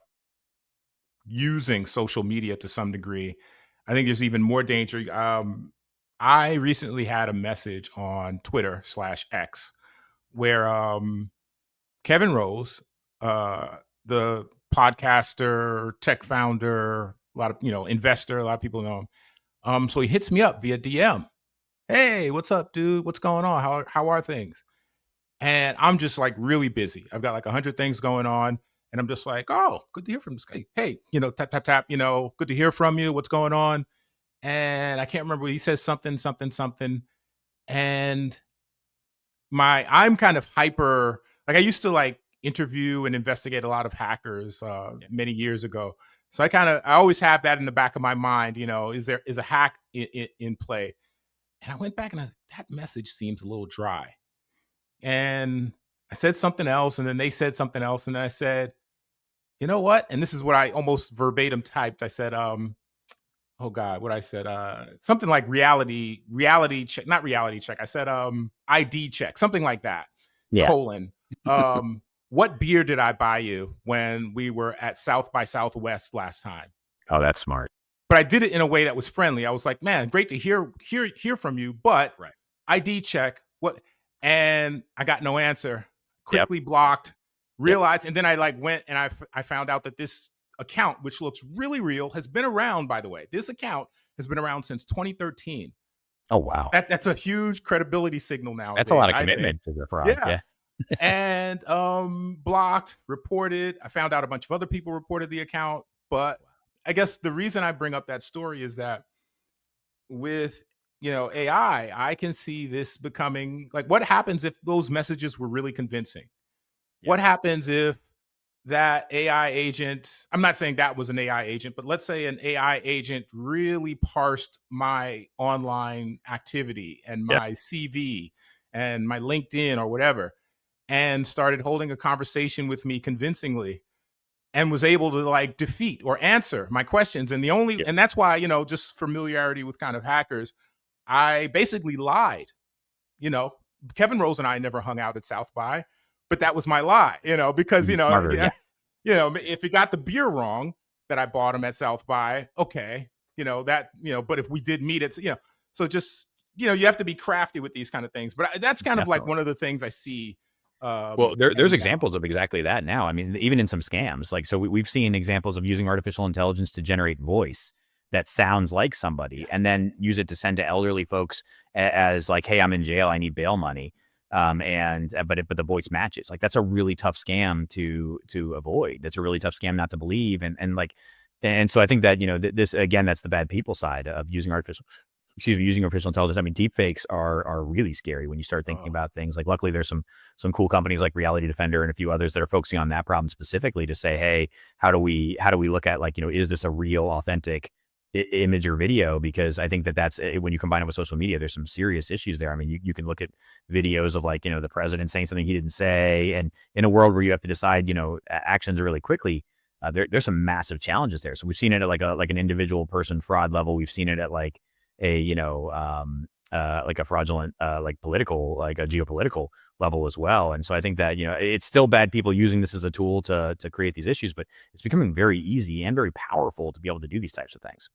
Speaker 5: using social media to some degree, I think there's even more danger. I recently had a message on Twitter slash X where Kevin Rose, the podcaster, tech founder, a lot of, investor, a lot of people know him. So he hits me up via DM. Hey, what's up, dude? What's going on? How are things? And I'm just like really busy. I've got like 100 things going on. And I'm just like, oh, good to hear from this guy. Hey, tap, tap, tap, good to hear from you. What's going on? And I can't remember. He says something, something, something. And I'm kind of hyper, like I used to like interview and investigate a lot of hackers many years ago. So I always have that in the back of my mind, is a hack in play? And I went back and that message seems a little dry. And I said something else, and then they said something else, and then I said, you know what? And this is what I almost verbatim typed. I said, oh God, what I said, something like reality check, not reality check. I said, ID check, something like that.
Speaker 4: Yeah.
Speaker 5: Colon. What beer did I buy you when we were at South by Southwest last time?
Speaker 4: Oh, that's smart.
Speaker 5: But I did it in a way that was friendly. I was like, man, great to hear from you, but
Speaker 4: Right.
Speaker 5: ID check. What? And I got no answer.
Speaker 4: Yep.
Speaker 5: Quickly blocked.
Speaker 4: Yep.
Speaker 5: Realized, and then I like went and I found out that this account, which looks really real, has been around. By the way, this account has been around since 2013.
Speaker 4: Oh, wow.
Speaker 5: That's a huge credibility signal
Speaker 4: That's a lot
Speaker 5: nowadays,
Speaker 4: of
Speaker 5: I think.
Speaker 4: commitment to the fraud.
Speaker 5: Yeah.
Speaker 4: Yeah.
Speaker 5: And blocked, reported. I found out a bunch of other people reported the account. But I guess the reason I bring up that story is that with AI, I can see this becoming like, what happens if those messages were really convincing?
Speaker 4: Yeah.
Speaker 5: What happens if that AI agent, I'm not saying that was an AI agent, but let's say an AI agent really parsed my online activity and
Speaker 4: Yeah.
Speaker 5: my CV and my LinkedIn or whatever, and started holding a conversation with me convincingly and was able to like defeat or answer my questions. And
Speaker 4: Yeah.
Speaker 5: and that's why, just familiarity with kind of hackers, I basically lied. You know, Kevin Rose and I never hung out at South by, but that was my lie, because,
Speaker 4: Be smarter. Yeah.
Speaker 5: if he got the beer wrong that I bought him at South by, okay, but if we did meet, so just, you have to be crafty with these kind of things. But that's kind of like
Speaker 4: Definitely.
Speaker 5: one of the things I see.
Speaker 4: Well, there's
Speaker 5: Now.
Speaker 4: examples of exactly that now. I mean, even in some scams, like, so we've seen examples of using artificial intelligence to generate voice that sounds like somebody, and then use it to send to elderly folks as like, "Hey, I'm in jail. I need bail money." But the voice matches. Like, that's a really tough scam to avoid. That's a really tough scam not to believe. And so I think that, this again, that's the bad people side of using artificial intelligence. I mean, deep fakes are really scary when you start thinking
Speaker 5: Oh,
Speaker 4: about things. Like, luckily, there's some cool companies like Reality Defender and a few others that are focusing on that problem specifically to say, hey, how do we look at, like, is this a real, authentic image or video? Because I think that's when you combine it with social media, there's some serious issues there. I mean, you can look at videos of, like, the president saying something he didn't say, and in a world where you have to decide, actions really quickly. There's some massive challenges there. So we've seen it at like an individual person fraud level. We've seen it at like like a fraudulent, like political, like a geopolitical level as well. And so I think that, it's still bad people using this as a tool to create these issues, but it's becoming very easy and very powerful to be able to do these types of things.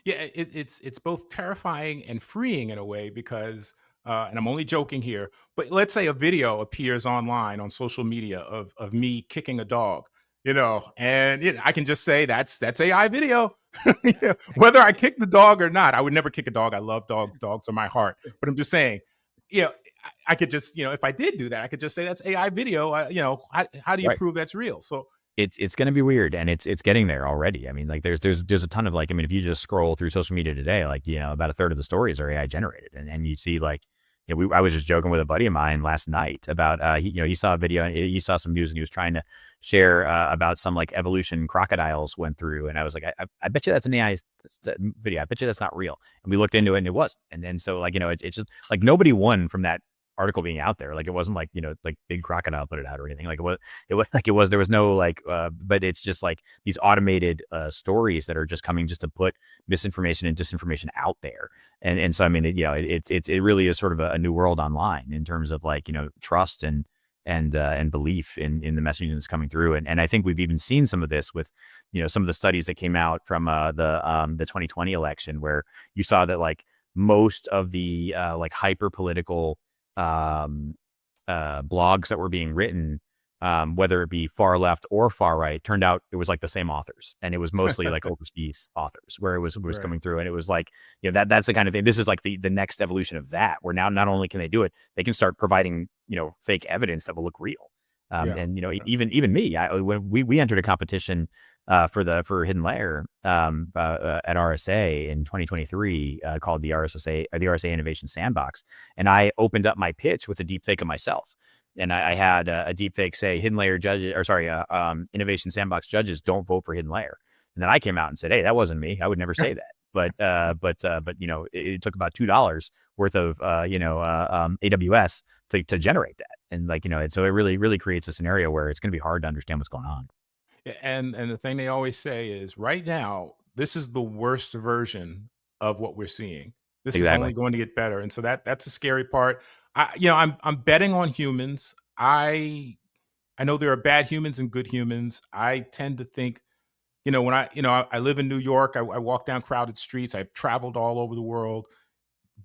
Speaker 5: yeah, it's both terrifying and freeing in a way because, and I'm only joking here, but let's say a video appears online on social media of me kicking a dog, and I can just say that's AI video. Yeah, whether I kick the dog or not, I would never kick a dog. I love dogs. Dogs are my heart. But I'm just saying, you know, I could just, if I did do that, I could just say that's AI video. How do you
Speaker 4: Right.
Speaker 5: prove that's real? So
Speaker 4: It's going to be weird, and it's getting there already. I mean, like, there's a ton of, like, I mean, if you just scroll through social media today, like, about a third of the stories are AI generated, and you see, like, I was just joking with a buddy of mine last night about, he saw a video, and he saw some news, and he was trying to share about some, like, evolution crocodiles went through, and I was like, I bet you that's an AI video. I bet you that's not real. And we looked into it, and it was. And then so, like, it's just like nobody won from that article being out there. Like, it wasn't like, like Big Crocodile put it out or anything. Like, there was no, like, but it's just like these automated stories that are just coming just to put misinformation and disinformation out there. And so, I mean, it really is sort of a new world online in terms of, like, trust and belief in the messaging that's coming through. And I think we've even seen some of this with, some of the studies that came out from the 2020 election, where you saw that, like, most of the like hyper political blogs that were being written, whether it be far left or far right, turned out it was like the same authors, and it was mostly like overseas authors, where it was
Speaker 5: right.
Speaker 4: coming through, and it was like, that's the kind of thing. This is like the next evolution of that, where now not only can they do it, they can start providing fake evidence that will look real.
Speaker 5: Yeah.
Speaker 4: And even me, when we entered a competition for Hidden Layer at RSA in 2023, called the RSA Innovation Sandbox, and I opened up my pitch with a deep fake of myself, and I had a deep fake say, Hidden Layer judges, or sorry, Innovation Sandbox judges don't vote for Hidden Layer, and then I came out and said, hey, that wasn't me. I would never say that. But it took about $2 worth of AWS to generate that, and, like, so it really creates a scenario where it's going to be hard to understand what's going on.
Speaker 5: Yeah, and the thing they always say is, right now, this is the worst version of what we're seeing. This is only
Speaker 4: Exactly.
Speaker 5: going to get better, and so that's a scary part. I'm betting on humans. I know there are bad humans and good humans. I tend to think, when I live in New York. I walk down crowded streets. I've traveled all over the world.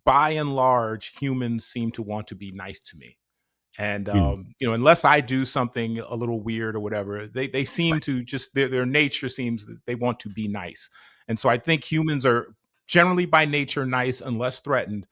Speaker 5: By and large, humans seem to want to be nice to me. And
Speaker 4: Mm.
Speaker 5: unless I do something a little weird or whatever, they seem
Speaker 4: Right.
Speaker 5: to just, their nature seems that they want to be nice. And so I think humans are generally by nature nice unless threatened.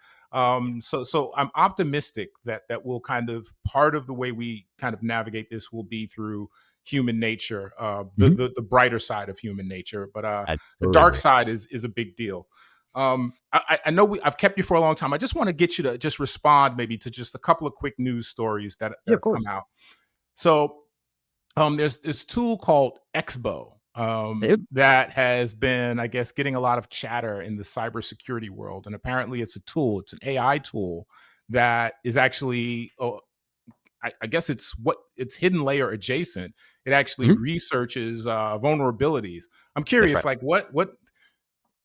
Speaker 5: So I'm optimistic that will kind of part of the way we kind of navigate this will be through human nature,
Speaker 4: Mhm.
Speaker 5: the brighter side of human nature. But
Speaker 4: I
Speaker 5: the
Speaker 4: totally
Speaker 5: dark
Speaker 4: agree.
Speaker 5: side is a big deal. I know I've kept you for a long time. I just want to get you to just respond maybe to just a couple of quick news stories that
Speaker 4: Yeah, of
Speaker 5: have come
Speaker 4: course.
Speaker 5: out. So there's this tool called Expo
Speaker 4: Yep.
Speaker 5: that has been, I guess, getting a lot of chatter in the cybersecurity world. And apparently, it's a tool. It's an AI tool that is actually, I guess, it's hidden layer adjacent. It actually
Speaker 4: Mhm.
Speaker 5: researches vulnerabilities. I'm
Speaker 4: That's
Speaker 5: curious,
Speaker 4: right.
Speaker 5: like,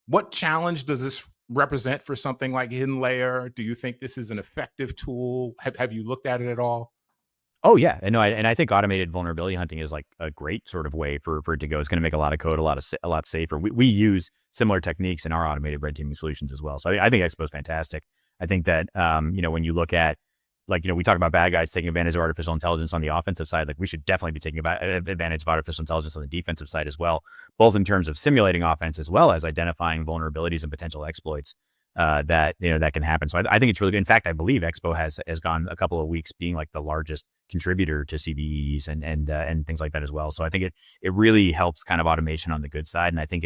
Speaker 5: what challenge does this represent for something like hidden layer? Do you think this is an effective tool? Have you looked at it at all?
Speaker 4: Oh yeah, and no, and I think automated vulnerability hunting is like a great sort of way for it to go. It's going to make a lot of code a lot safer. We use similar techniques in our automated red teaming solutions as well. So I think Expo is fantastic. I think that when you look at we talk about bad guys taking advantage of artificial intelligence on the offensive side, like we should definitely be taking advantage of artificial intelligence on the defensive side as well, both in terms of simulating offense as well as identifying vulnerabilities and potential exploits that can happen. So I think it's really good. In fact, I believe Expo has gone a couple of weeks being like the largest contributor to CVEs and things like that as well. So I think it really helps kind of automation on the good side, and I think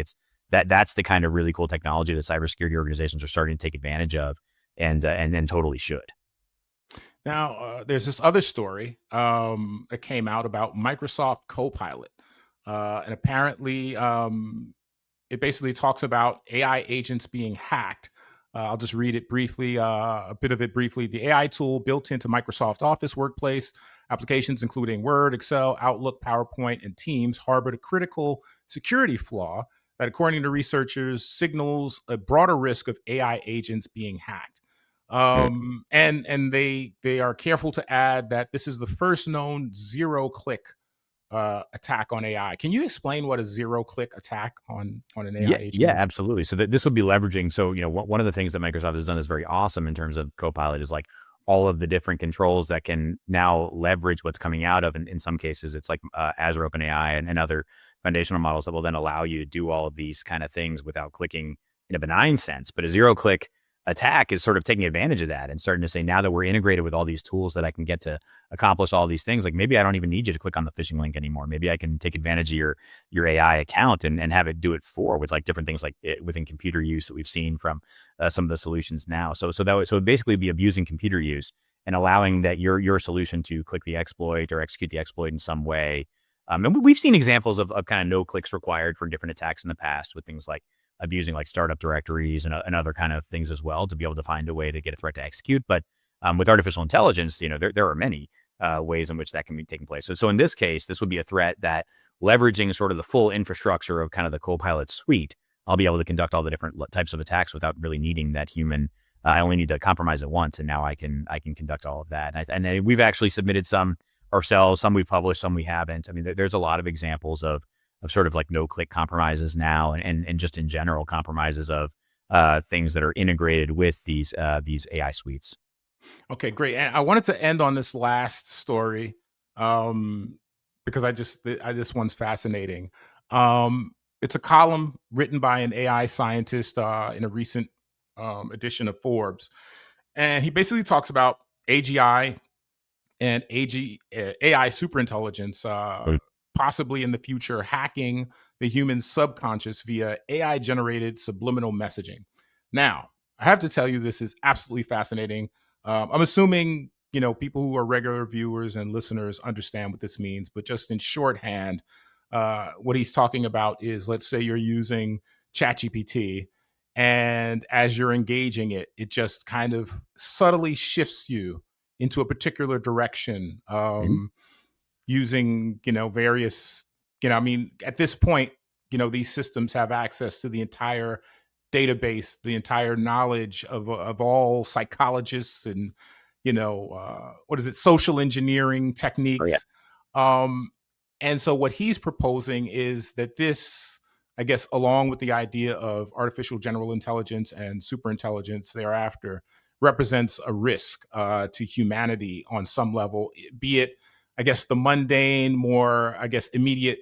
Speaker 4: that's the kind of really cool technology that cybersecurity organizations are starting to take advantage of, and totally should.
Speaker 5: Now, there's this other story that came out about Microsoft Copilot. And apparently, it basically talks about AI agents being hacked. I'll just read it briefly, a bit of it briefly. The AI tool built into Microsoft Office workplace applications, including Word, Excel, Outlook, PowerPoint, and Teams, harbored a critical security flaw that, according to researchers, signals a broader risk of AI agents being hacked.
Speaker 4: Mm.
Speaker 5: And they are careful to add that this is the first known zero click attack on AI. Can you explain what a zero click attack on an AI
Speaker 4: Yeah,
Speaker 5: agent
Speaker 4: yeah,
Speaker 5: is?
Speaker 4: absolutely. So this would be leveraging. So one of the things that Microsoft has done that's very awesome in terms of Copilot is like all of the different controls that can now leverage what's coming out of. And in some cases, it's like Azure OpenAI and other foundational models that will then allow you to do all of these kind of things without clicking in a benign sense. But a zero click attack is sort of taking advantage of that and starting to say, now that we're integrated with all these tools that I can get to accomplish all these things, like maybe I don't even need you to click on the phishing link anymore. Maybe I can take advantage of your AI account and have it do it with like different things like within computer use that we've seen from some of the solutions now. So it'd basically be abusing computer use and allowing that your solution to click the exploit or execute the exploit in some way. And we've seen examples of kind of no clicks required for different attacks in the past with things like abusing like startup directories and other kind of things as well to be able to find a way to get a threat to execute. But with artificial intelligence, there are many ways in which that can be taking place. So in this case, this would be a threat that leveraging sort of the full infrastructure of kind of the Copilot suite, I'll be able to conduct all the different types of attacks without really needing that human. I only need to compromise it once, and now I can conduct all of that. And we've actually submitted some ourselves, some we've published, some we haven't. I mean, there's a lot of examples of sort of like no click compromises now, and just in general compromises of things that are integrated with these AI suites.
Speaker 5: Okay, great. And I wanted to end on this last story um, because this one's fascinating. Um, it's a column written by an AI scientist in a recent edition of Forbes, and he basically talks about AGI and AI superintelligence, possibly in the future hacking the human subconscious via AI generated subliminal messaging. Now, I have to tell you, this is absolutely fascinating. I'm assuming people who are regular viewers and listeners understand what this means, but just in shorthand, what he's talking about is, let's say you're using ChatGPT, and as you're engaging it, it just kind of subtly shifts you into a particular direction,
Speaker 4: Mhm.
Speaker 5: using various I mean, at this point, these systems have access to the entire database, the entire knowledge of all psychologists and what is it, social engineering
Speaker 4: Oh yeah.
Speaker 5: techniques. um and so what he's proposing is that this, I guess, along with the idea of artificial general intelligence and superintelligence thereafter, represents a risk to humanity on some level, be it, I guess, the mundane, more, I guess, immediate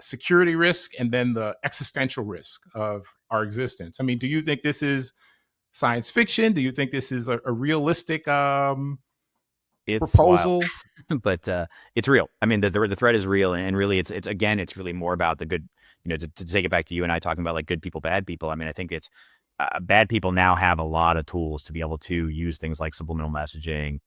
Speaker 5: security risk, and then the existential risk of our existence. I mean, do you think this is science fiction? Do you think this is a realistic
Speaker 4: It's
Speaker 5: proposal?
Speaker 4: wild, but it's real. I mean, the threat is real, and really, it's again, it's really more about the good. To take it back to you and I talking about like good people, bad people. I mean, I think it's bad people now have a lot of tools to be able to use things like subliminal messaging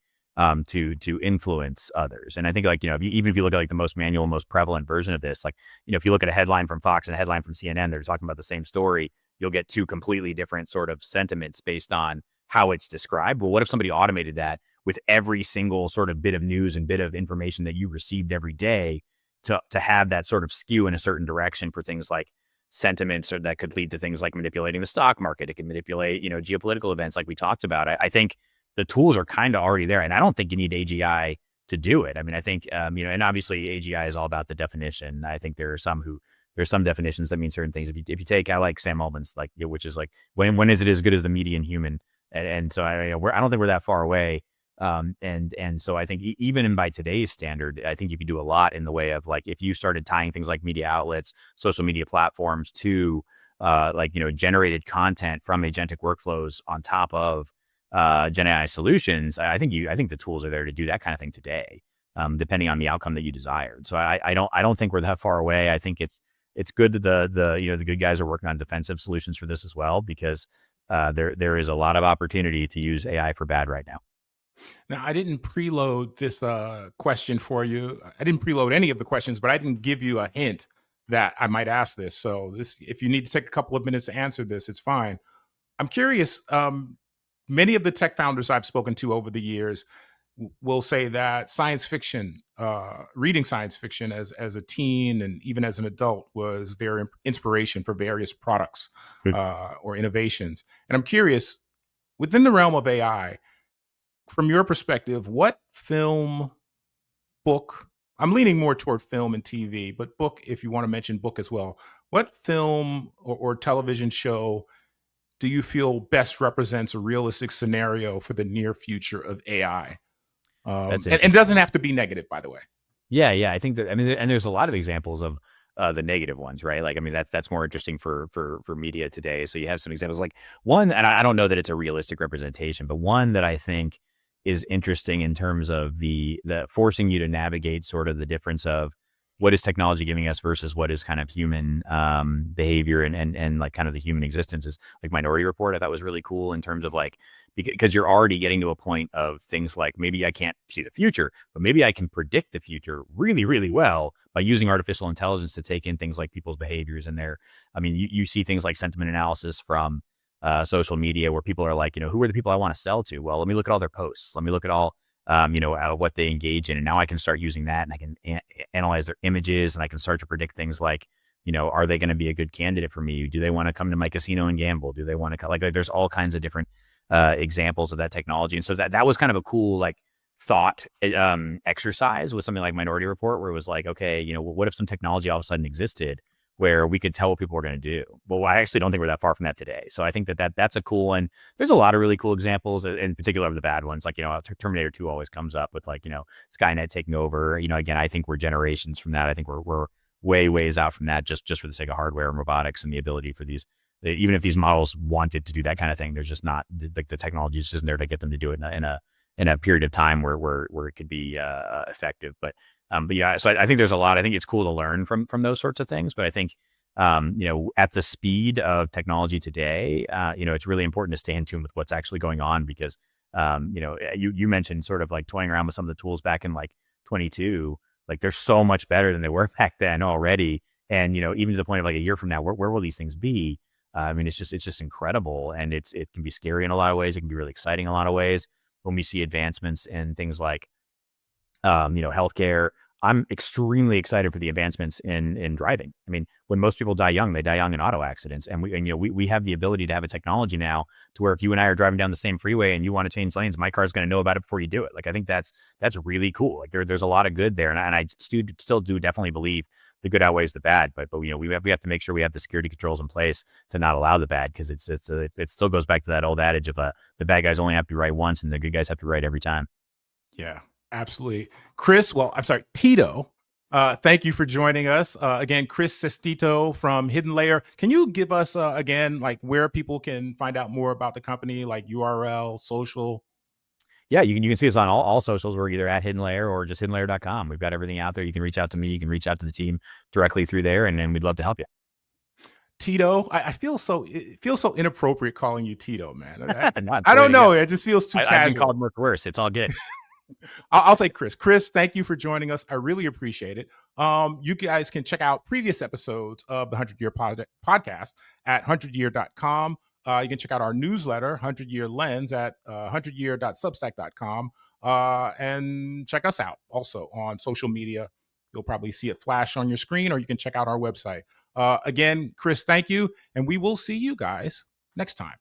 Speaker 4: to influence others. And I think like even if you look at like the most manual, most prevalent version of this, like if you look at a headline from Fox and a headline from CNN, they're talking about the same story. You'll get two completely different sort of sentiments based on how it's described. Well, what if somebody automated that with every single sort of bit of news and bit of information that you received every day to have that sort of skew in a certain direction for things like sentiments, or that could lead to things like manipulating the stock market. It can manipulate, geopolitical events like we talked about. I think the tools are kind of already there, and I don't think you need AGI to do it. I mean, I think, and obviously AGI is all about the definition. I think there's some definitions that mean certain things. If you take, I like Sam Altman's, like, which is like, when is it as good as the median human? And so I don't think we're that far away. And so I think even by today's standard, I think you could do a lot in the way of like, if you started tying things like media outlets, social media platforms to, generated content from agentic workflows on top of, Gen AI solutions. I think the tools are there to do that kind of thing today, depending on the outcome that you desired. So I don't think we're that far away. I think it's good that the good guys are working on defensive solutions for this as well, because there is a lot of opportunity to use AI for bad right now.
Speaker 5: Now, I didn't preload this question for you. I didn't preload any of the questions, but I didn't give you a hint that I might ask this. So if you need to take a couple of minutes to answer this, it's fine. I'm curious. Many of the tech founders I've spoken to over the years will say that science fiction, reading science fiction as a teen and even as an adult, was their inspiration for various products or innovations. And I'm curious, within the realm of AI, from your perspective, what film, book, I'm leaning more toward film and TV, but book, if you want to mention book as well, what film or television show do you feel best represents a realistic scenario for the near future of AI? And it doesn't have to be negative, by the way.
Speaker 4: Yeah. I think that, and there's a lot of examples of the negative ones, right? Like, that's more interesting for media today. So you have some examples, like one, and I don't know that it's a realistic representation, but one that I think is interesting in terms of the forcing you to navigate sort of the difference of what is technology giving us versus what is kind of human behavior and like kind of the human existence, is like Minority Report. I thought was really cool in terms of like, because you're already getting to a point of things like, maybe I can't see the future, but maybe I can predict the future really, really well by using artificial intelligence to take in things like people's behaviors and you see things like sentiment analysis from social media where people are like, who are the people I want to sell to? Well, let me look at all their posts. Let me look at all, what they engage in. And now I can start using that, and I can analyze their images, and I can start to predict things like, are they going to be a good candidate for me? Do they want to come to my casino and gamble? Do they want to like there's all kinds of different examples of that technology. And so that was kind of a cool, like, thought exercise with something like Minority Report, where it was like, okay, what if some technology all of a sudden existed where we could tell what people were going to do? Well, I actually don't think we're that far from that today. So I think that's a cool, and there's a lot of really cool examples, in particular of the bad ones. Like, Terminator 2 always comes up with, like, Skynet taking over. Again, I think we're generations from that. I think we're ways out from that, just for the sake of hardware and robotics and the ability for these, even if these models wanted to do that kind of thing, there's just not the technology just isn't there to get them to do it in a period of time where it could be effective. But yeah, so I think there's a lot. I think it's cool to learn from those sorts of things. But I think, at the speed of technology today, it's really important to stay in tune with what's actually going on, because, you mentioned sort of like toying around with some of the tools back in like 22, like they're so much better than they were back then already. And, even to the point of like a year from now, where will these things be? It's just incredible. And it can be scary in a lot of ways. It can be really exciting in a lot of ways when we see advancements in things like, healthcare. I'm extremely excited for the advancements in driving. When most people die young, they die young in auto accidents. And we have the ability to have a technology now to where if you and I are driving down the same freeway and you want to change lanes, my car's going to know about it before you do it. Like, I think that's really cool. Like, there's a lot of good there. And I still do definitely believe the good outweighs the bad, but we have to make sure we have the security controls in place to not allow the bad, because it still goes back to that old adage of the bad guys only have to be right once and the good guys have to be right every time.
Speaker 5: Yeah, absolutely. Chris, well, I'm sorry, Tito, Thank you for joining us. Again, Chris Sestito from Hidden Layer. Can you give us, again, like where people can find out more about the company, like URL, social?
Speaker 4: Yeah, you can see us on all socials. We're either at Hidden Layer or just hiddenlayer.com. We've got everything out there. You can reach out to me. You can reach out to the team directly through there, and we'd love to help you.
Speaker 5: Tito, I feel it feels so inappropriate calling you Tito, man.
Speaker 4: Not
Speaker 5: I don't
Speaker 4: pointing
Speaker 5: know.
Speaker 4: out.
Speaker 5: It just feels too
Speaker 4: I've been
Speaker 5: casual.
Speaker 4: called much worse. It's all good.
Speaker 5: I'll say Chris. Chris, thank you for joining us. I really appreciate it. You guys can check out previous episodes of the 100 Year Podcast at 100year.com. You can check out our newsletter, 100 Year Lens, at 100year.substack.com. And check us out also on social media. You'll probably see it flash on your screen, or you can check out our website. Again, Chris, thank you. And we will see you guys next time.